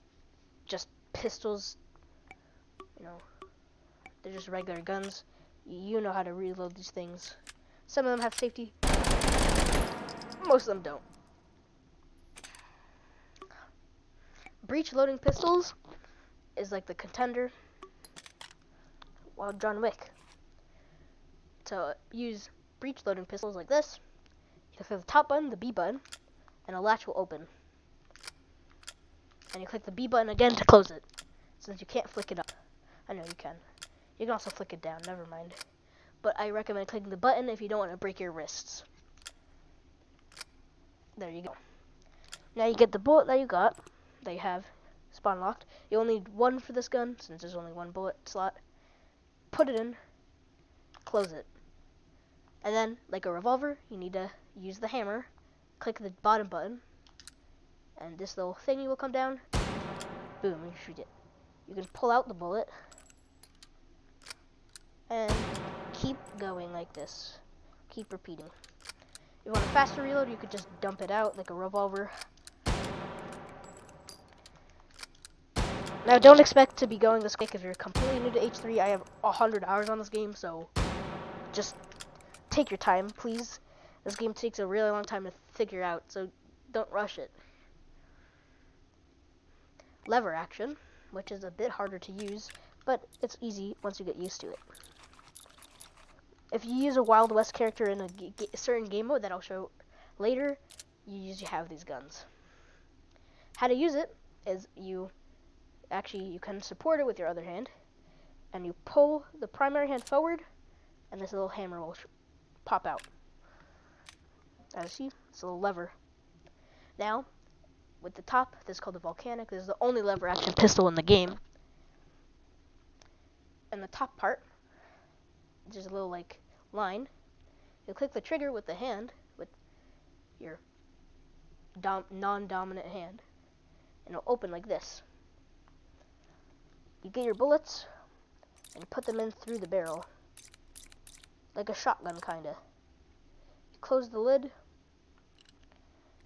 just pistols. You know, they're just regular guns. You know how to reload these things. Some of them have safety. Most of them don't. Breech loading pistols is like the contender. While John Wick. To use breech loading pistols like this, you click the top button, the B button, and a latch will open. And you click the B button again to close it, since you can't flick it up. I know you can. You can also flick it down, never mind. But I recommend clicking the button if you don't want to break your wrists. There you go. Now you get the bullet that you have spawn locked. You only need one for this gun, since there's only one bullet slot. Put it in, close it. And then, like a revolver, you need to use the hammer, click the bottom button, and this little thingy will come down. Boom, you shoot it. You can pull out the bullet, and keep going like this. Keep repeating. If you want a faster reload, you could just dump it out like a revolver. Now, don't expect to be going this quick if you're completely new to H3. I have 100 hours on this game, so just take your time, please. This game takes a really long time to figure out, so don't rush it. Lever action, which is a bit harder to use, but it's easy once you get used to it. If you use a Wild West character in a certain game mode that I'll show later, you usually have these guns. How to use it is you can support it with your other hand, and you pull the primary hand forward, and this little hammer will pop out. As you see, it's a little lever. Now, with the top, this is called the volcanic. This is the only lever action pistol in the game. And the top part, there's a little like line. You click the trigger with the hand, with your non-dominant hand, and it'll open like this. You get your bullets, and you put them in through the barrel, like a shotgun kinda. You close the lid,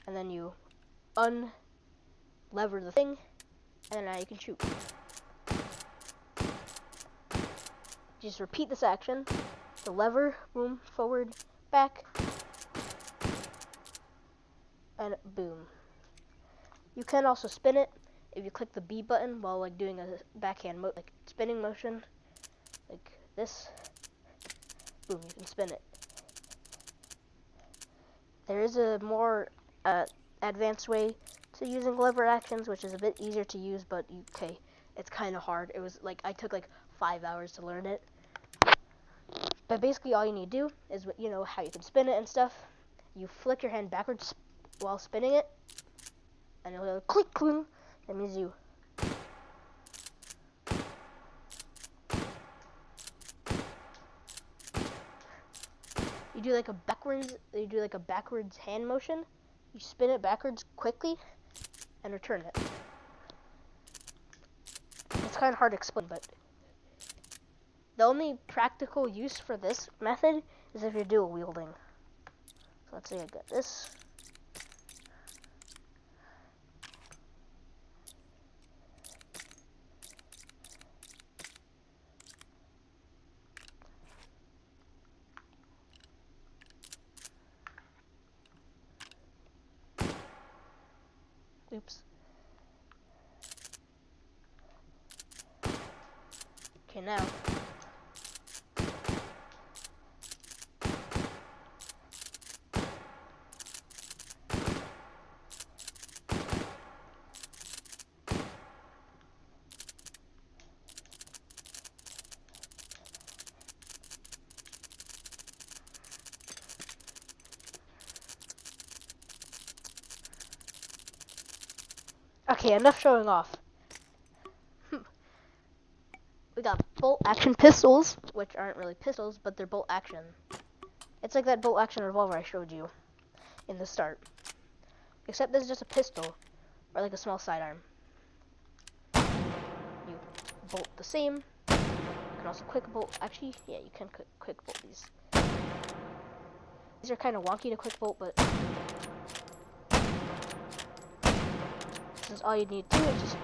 and then you unlever the thing, and now you can shoot. Just repeat this action. The lever, boom, forward, back, and boom. You can also spin it if you click the B button while like doing a backhand like spinning motion, like this. Boom, you can spin it. There is a more advanced way to using lever actions, which is a bit easier to use, but okay, it's kind of hard. It was like I took like 5 hours to learn it. But basically all you need to do is, you know how you can spin it and stuff. You flick your hand backwards while spinning it, and it'll go click, click. That means you do like a backwards hand motion. You spin it backwards quickly and return it. It's kind of hard to explain, but the only practical use for this method is if you're dual wielding. So let's say I got this. Okay, now. Okay, enough showing off. We got bolt action pistols, which aren't really pistols, but they're bolt action. It's like that bolt action revolver I showed you in the start. Except this is just a pistol, or like a small sidearm. You bolt the same. You can also quick bolt. Actually, yeah, you can quick bolt these. These are kind of wonky to quick bolt, but this is all you need to do is just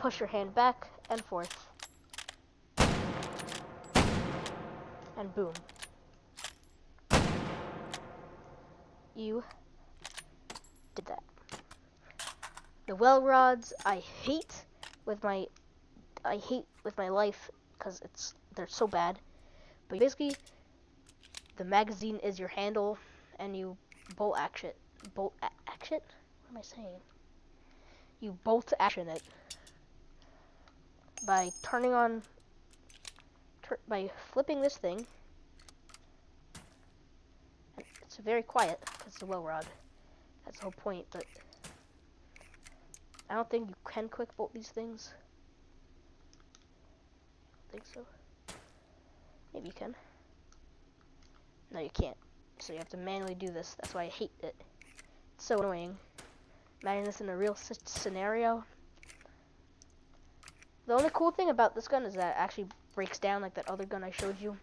push your hand back and forth. And boom. You did that. The well rods I hate with my life because they're so bad. But basically the magazine is your handle and you bolt action. What am I saying? You bolt action it by turning on by flipping this thing. It's very quiet because it's a well rod. That's the whole point, but I don't think you can quick bolt these things. I think so. Maybe you can. No, you can't. So you have to manually do this. That's why I hate it. It's so annoying. Imagine this in a real scenario. The only cool thing about this gun is that it actually breaks down like that other gun I showed you,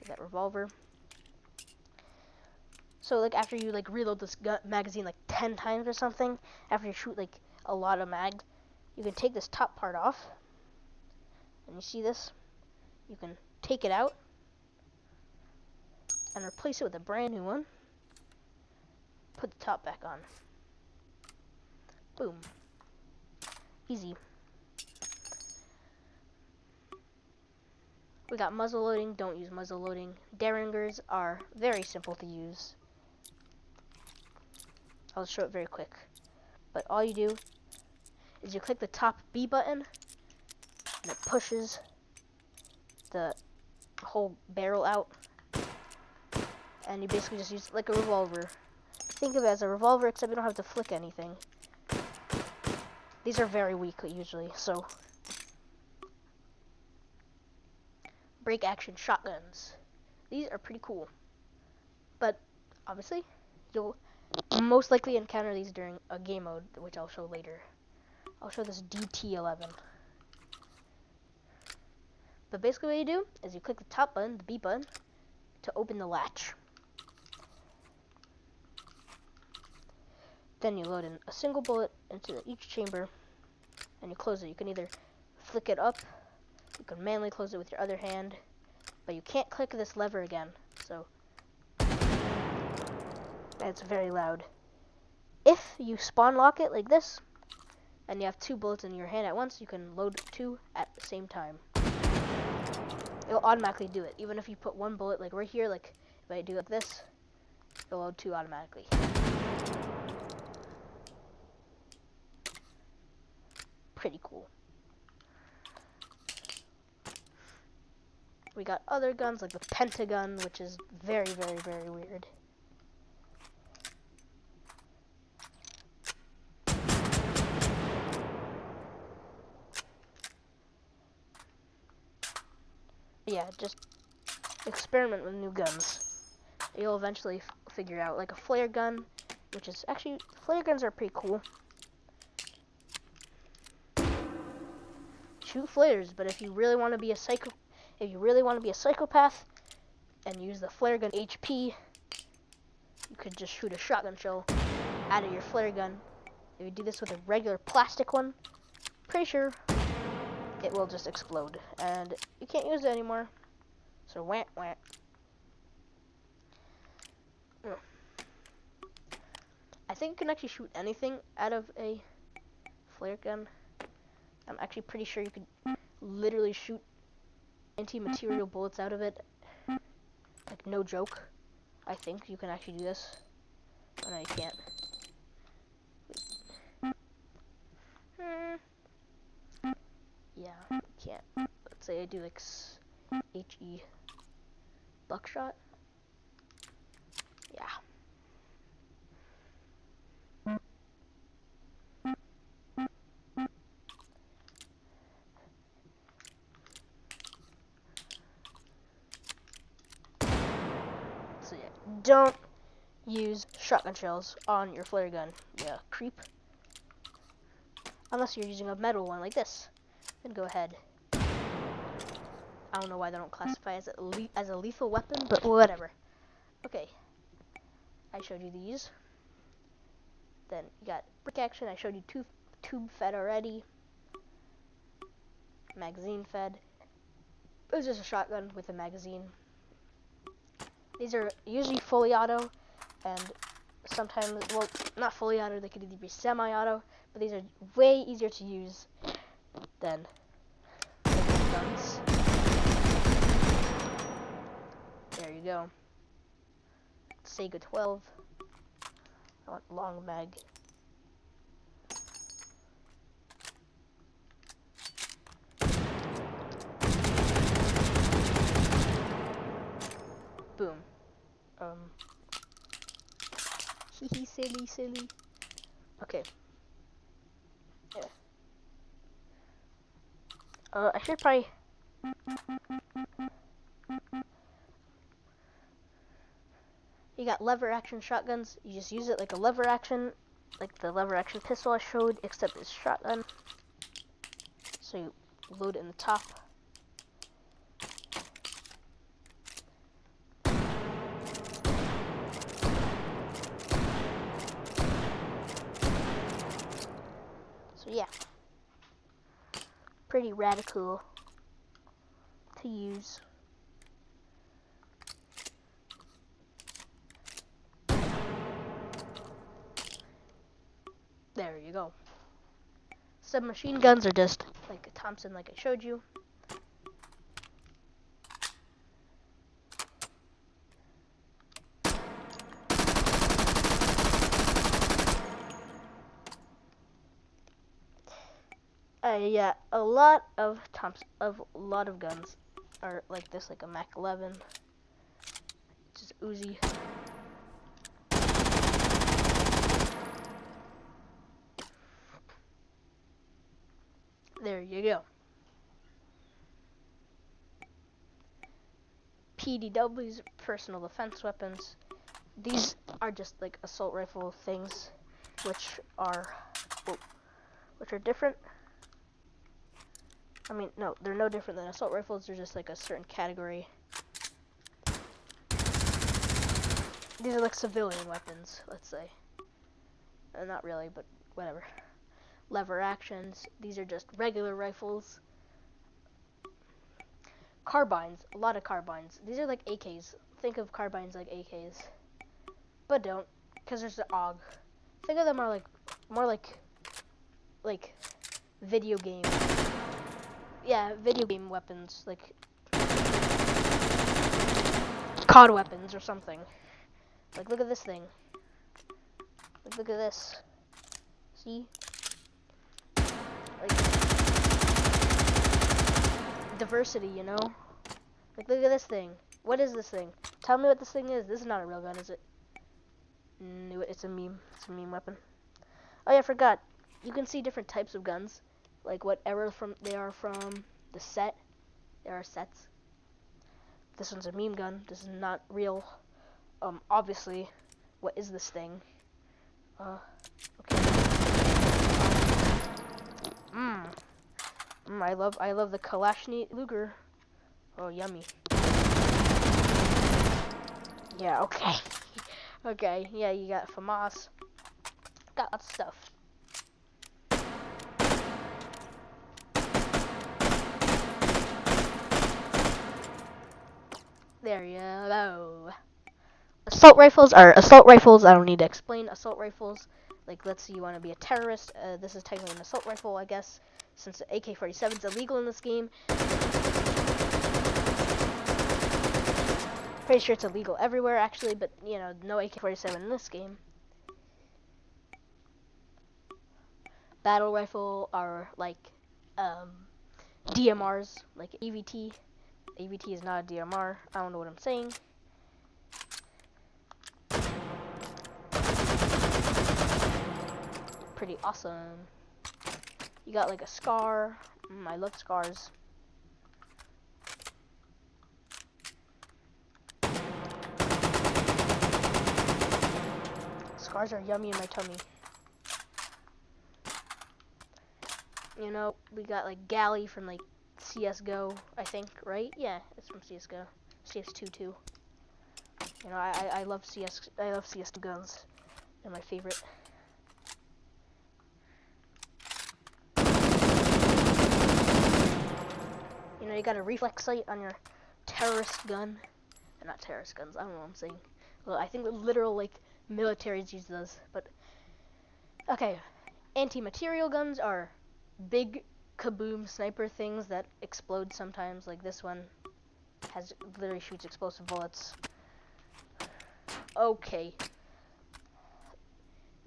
like that revolver. So like after you like reload this magazine like 10 times or something, after you shoot like a lot of mags, you can take this top part off. And you see this? You can take it out and replace it with a brand new one. Put the top back on. Boom. Easy. We got muzzle loading. Don't use muzzle loading. Derringers are very simple to use. I'll show it very quick. But all you do is you click the top B button and it pushes the whole barrel out. And you basically just use it like a revolver. Think of it as a revolver, except you don't have to flick anything. These are very weak usually, so. Break action shotguns. These are pretty cool. But obviously, you'll most likely encounter these during a game mode, which I'll show later. I'll show this DT11. But basically what you do is you click the top button, the B button, to open the latch. Then you load in a single bullet into each chamber, and you close it. You can either flick it up, you can manually close it with your other hand, but you can't click this lever again, so that's very loud. If you spawn lock it like this, and you have 2 bullets in your hand at once, you can load 2 at the same time. It'll automatically do it, even if you put 1 bullet like right here, like if I do like this, it'll load 2 automatically. Pretty cool. We got other guns like the Pentagun, which is very, very, very weird. Yeah, just experiment with new guns. You'll eventually figure out, like a flare gun, which is actually, flare guns are pretty cool. Shoot flares, but if you really want to be a psychopath and use the flare gun HP, you could just shoot a shotgun shell out of your flare gun. If you do this with a regular plastic one, pretty sure it will just explode and you can't use it anymore. So wah wah. I think you can actually shoot anything out of a flare gun. I'm actually pretty sure you could literally shoot anti-material bullets out of it. Like, no joke. I think you can actually do this. Oh, no, you can't. Yeah, you can't. Let's say I do like HE buckshot. Yeah. So yeah, don't use shotgun shells on your flare gun. Yeah, creep. Unless you're using a metal one like this. Then go ahead. I don't know why they don't classify as a lethal weapon, but whatever. Okay. I showed you these. Then you got brick action. I showed you tube fed already. Magazine fed. It was just a shotgun with a magazine. These are usually fully auto, and sometimes, well, not fully auto, they could either be semi-auto, but these are way easier to use than guns. There you go. Sega 12. I want long mag. Boom. Hehe, silly. Okay. Yeah. I should probably... You got lever action shotguns. You just use it like a lever action, like the lever action pistol I showed, except it's shotgun. So you load it in the top. So yeah, pretty radical to use. There you go. Submachine guns are just like a Thompson, like I showed you. Yeah, a lot of guns are like this, like a Mac 11, just Uzi. There you go. PDWs, personal defense weapons. These are just like assault rifle things, which are different. I mean, no, they're no different than assault rifles. They're just like a certain category. These are like civilian weapons, let's say. Not really, but whatever. Lever actions. These are just regular rifles. Carbines. A lot of carbines. These are like AKs. Think of carbines like AKs. But don't, because there's the AUG. Think of them more like video game. Yeah, video game weapons, like COD weapons or something. Like, look at this thing. Like, look at this. See? Like, diversity, you know? Like, look at this thing. What is this thing? Tell me what this thing is. This is not a real gun, is it? No, it's a meme. It's a meme weapon. Oh yeah, I forgot. You can see different types of guns. Like what era they are from the set. There are sets. This one's a meme gun. This is not real. Obviously, what is this thing? Okay. I love the Kalashnikov Luger. Oh, yummy. Yeah, okay. Okay, yeah, you got FAMAS. Got lots of stuff. There you go. Assault rifles are assault rifles. I don't need to explain assault rifles. Like, let's say you want to be a terrorist. This is technically an assault rifle, I guess, since the AK-47 is illegal in this game. Pretty sure it's illegal everywhere, actually, but, you know, no AK-47 in this game. Battle rifle are, like, DMRs, like AVT. AVT is not a DMR. I don't know what I'm saying. Pretty awesome. You got, like, a scar. I love scars. Scars are yummy in my tummy. You know, we got like Galley from like CSGO, I think, right? Yeah, it's from CSGO. CS2 too. You know, I love CS2 guns. They're my favorite. You know, you got a reflex sight on your terrorist gun. Not terrorist guns, I don't know what I'm saying. Well, I think the literal like militaries use those, but okay. Anti-material guns are big kaboom sniper things that explode sometimes, like this one has literally shoots explosive bullets. Okay.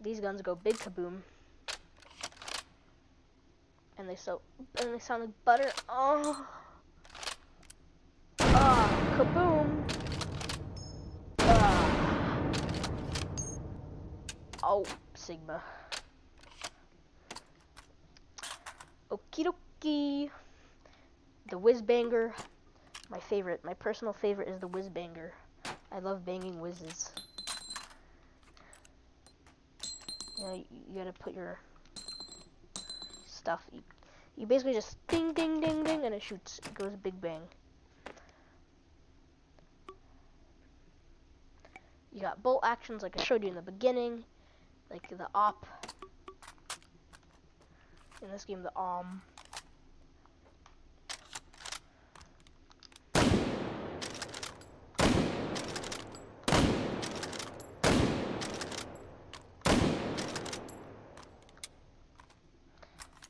These guns go big kaboom. And they sound like butter. Oh. Kaboom. Oh, Sigma. Okie dokie. The whiz banger. My favorite, my personal favorite is the whiz banger. I love banging whizzes. You know, you gotta put your stuff. You basically just ding, ding, ding, ding, and it shoots. It goes big bang. You got bolt actions like I showed you in the beginning, like the op. In this game, the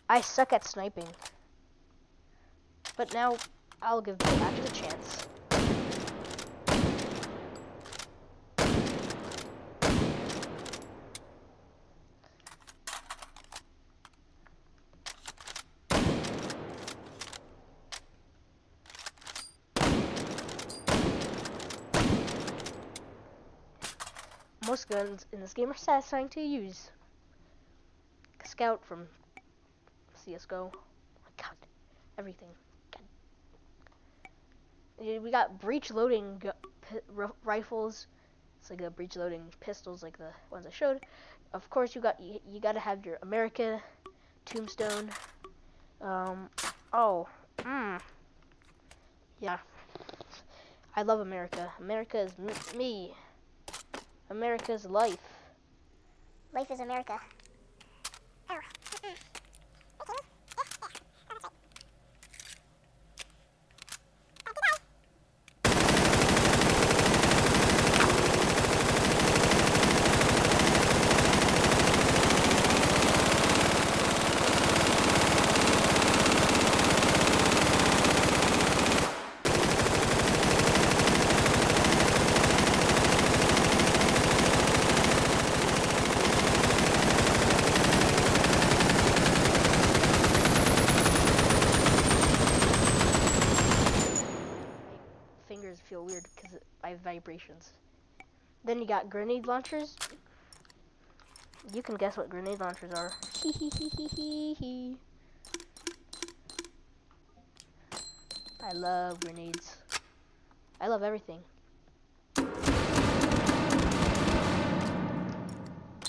I suck at sniping, but now I'll give bolt actions a chance. Most guns in this game are satisfying to use. Scout from CSGO. Oh my god, everything. God. We got breech loading rifles. It's like a breech loading pistols, like the ones I showed. Of course, you gotta have your America tombstone. Yeah. I love America. America is me. America's life. Life is America. Feel weird because I have vibrations. Then you got grenade launchers. You can guess what grenade launchers are. I love grenades. I love everything.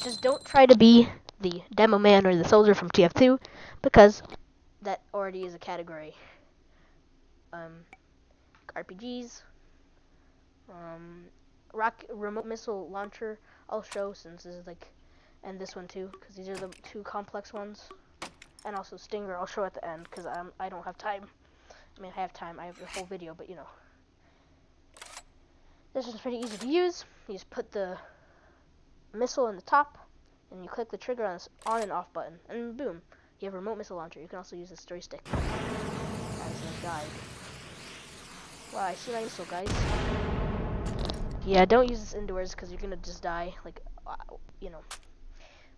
Just don't try to be the demo man or the soldier from TF2 because that already is a category. RPGs. Remote missile launcher I'll show since this is like, and this one too, because these are the two complex ones. And also Stinger I'll show at the end because I don't have time. I mean, I have time. I have the whole video, but you know. This one's pretty easy to use. You just put the missile in the top, and you click the trigger on this on and off button, and boom, you have a remote missile launcher. You can also use the joystick as a guide. Wow, I see my missile, guys. Yeah, don't use this indoors because you're gonna just die. Like, you know.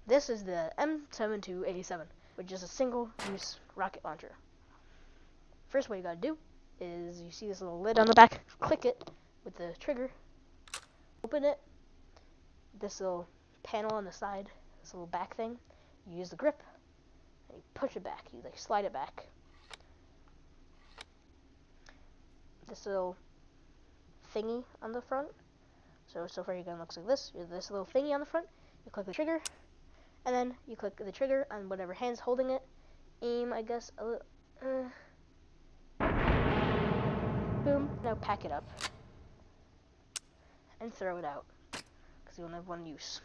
This is the M7287, which is a single-use rocket launcher. First, what you gotta do is you see this little lid on the back. Click it with the trigger. Open it. This little panel on the side, this little back thing. You use the grip and you push it back. You like slide it back. This little thingy on the front. So far your gun looks like this. You have this little thingy on the front. You click the trigger, and then you click the trigger on whatever hand's holding it. Aim, I guess, a little. Boom. Now pack it up and throw it out because you only have one use.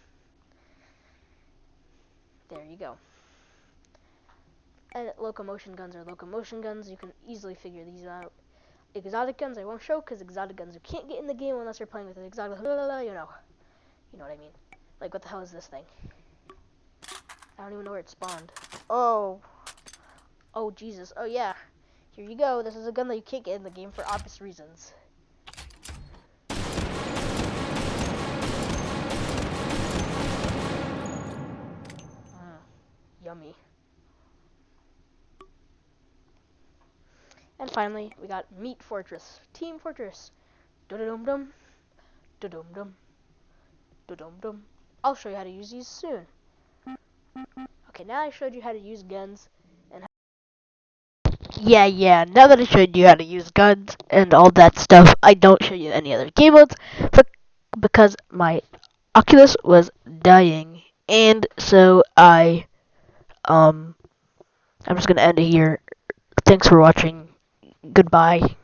There you go. And locomotion guns are locomotion guns. You can easily figure these out. Exotic guns I won't show because exotic guns you can't get in the game unless you're playing with an exotic. You know what I mean. Like, what the hell is this thing? I don't even know where it spawned. Oh Jesus. Oh yeah. Here you go. This is a gun that you can't get in the game for obvious reasons. Yummy. And finally, we got Meat Fortress. Team Fortress. Da-dum-dum. Da-dum-dum. Da-dum-dum. I'll show you how to use these soon. Okay, now I showed you how to use guns. And yeah, now that I showed you how to use guns and all that stuff, I don't show you any other game modes because my Oculus was dying. And so I'm just gonna end it here. Thanks for watching. Goodbye.